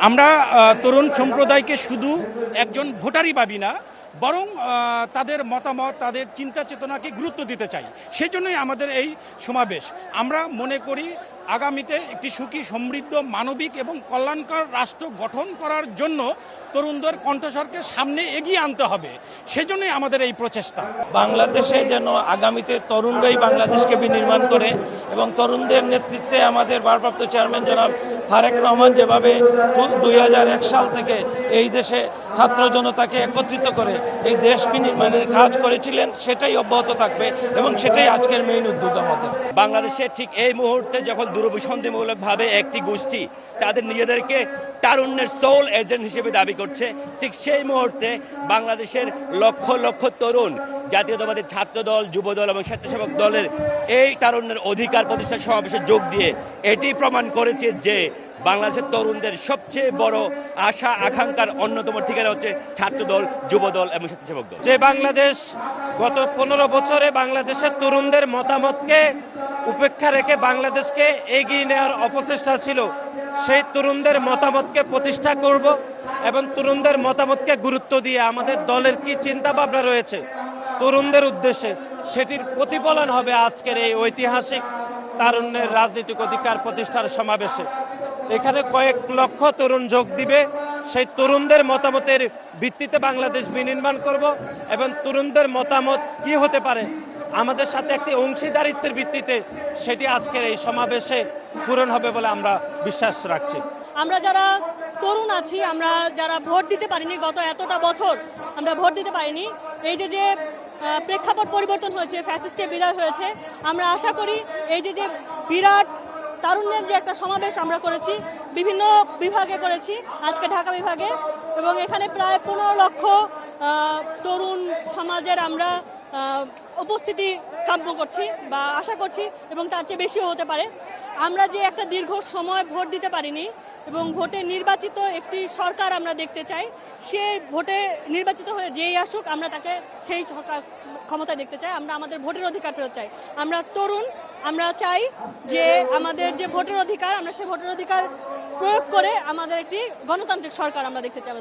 আমরা তরুণ সম্প্রদায়কে শুধু একজন ভোটারই ভাবি না, বরং তাদের মতামত, তাদের চিন্তা চেতনাকে গুরুত্ব দিতে চাই। সেজন্যই আমাদের এই সমাবেশ। আমরা মনে করি আগামীতে একটি সুখী, সমৃদ্ধ, মানবিক এবং কল্যাণকর রাষ্ট্র গঠন করার জন্য তরুণদের কণ্ঠস্বরকে সামনে এগিয়ে আনতে হবে। সেজন্যই আমাদের এই প্রচেষ্টা। বাংলাদেশে যেন আগামীতে তরুণরাই বাংলাদেশকে বিনির্মাণ করে এবং তরুণদের নেতৃত্বে আমাদের ভারপ্রাপ্ত চেয়ারম্যান জনাব তারেক রহমান যেভাবে 2001 সাল থেকে এই দেশে ছাত্র জনতাকে একত্রিত করে এই দেশ বিনির্মাণের কাজ করেছিলেন, সেটাই অব্যাহত থাকবে এবং সেটাই আজকের মেইন উদ্যোগ আমাদের। বাংলাদেশে ঠিক এই মুহূর্তে যখন দুরভিসন্ধিমূলকভাবে একটি গোষ্ঠী তাদের নিজেদেরকে তারুণ্যের সোল এজেন্ট হিসেবে দাবি করছে, ঠিক সেই মুহূর্তে বাংলাদেশের লক্ষ লক্ষ তরুণ জাতীয়তাবাদী ছাত্রদল, যুবদল এবং স্বেচ্ছাসেবক দলের এই তারুণ্যের অধিকার প্রতিষ্ঠা সমাবেশে যোগ দিয়ে এটি প্রমাণ করেছে যে বাংলাদেশের তরুণদের সবচেয়ে বড় আশা আকাঙ্ক্ষার অন্যতম ঠিকানা হচ্ছে ছাত্রদল, যুবদল এবং স্বেচ্ছাসেবক দল। যে বাংলাদেশ গত 15 বছরে বাংলাদেশের তরুণদের মতামতকে উপেক্ষা রেখে বাংলাদেশকে এগিয়ে নেওয়ার অপচেষ্টা ছিল, সেই তরুণদের মতামতকে প্রতিষ্ঠা করব এবং তরুণদের মতামতকে গুরুত্ব দিয়ে আমাদের দলের কি চিন্তা ভাবনা রয়েছে তরুণদের উদ্দেশ্যে, সেটির প্রতিফলন হবে আজকের এই ঐতিহাসিক তারুণ্যের রাজনৈতিক অধিকার প্রতিষ্ঠার সমাবেশে। এখানে কয়েক লক্ষ তরুণ যোগ দিবে। সেই তরুণদের মতামতের ভিত্তিতে বাংলাদেশ বিনির্মাণ করব এবং তরুণদের মতামত কি হতে পারে আমাদের সাথে একটি অংশীদারিত্বের ভিত্তিতে সেটি আজকের এই সমাবেশে পূরণ হবে বলে আমরা বিশ্বাস রাখছি। আমরা যারা তরুণ আছি, আমরা যারা ভোট দিতে পারিনি, গত এতটা বছর আমরা ভোট দিতে পারিনি, এই যে প্রেক্ষাপট পরিবর্তন হয়েছে, ফ্যাসিস্টের বিদায় হয়েছে, আমরা আশা করি এই যে বিরাট তারুণ্যের যে একটা সমাবেশ আমরা করেছি, বিভিন্ন বিভাগে করেছি, আজকে ঢাকা বিভাগে, এবং এখানে প্রায় 15 লক্ষ তরুণ সমাজের আমরা উপস্থিতি কাম্য করছি বা আশা করছি, এবং তার চেয়ে বেশিও হতে পারে। আমরা যে একটা দীর্ঘ সময় ভোট দিতে পারিনি এবং ভোটে নির্বাচিত একটি সরকার আমরা দেখতে চাই, সে ভোটে নির্বাচিত হয়ে যেই আসুক আমরা তাকে সেই সরকার ক্ষমতায় দেখতে চাই। আমরা আমাদের ভোটের অধিকার ফেরত চাই। আমরা তরুণ, আমরা চাই যে আমাদের যে ভোটের অধিকার, আমরা সেই ভোটের অধিকার প্রয়োগ করে আমাদের একটি গণতান্ত্রিক সরকার আমরা দেখতে চাই।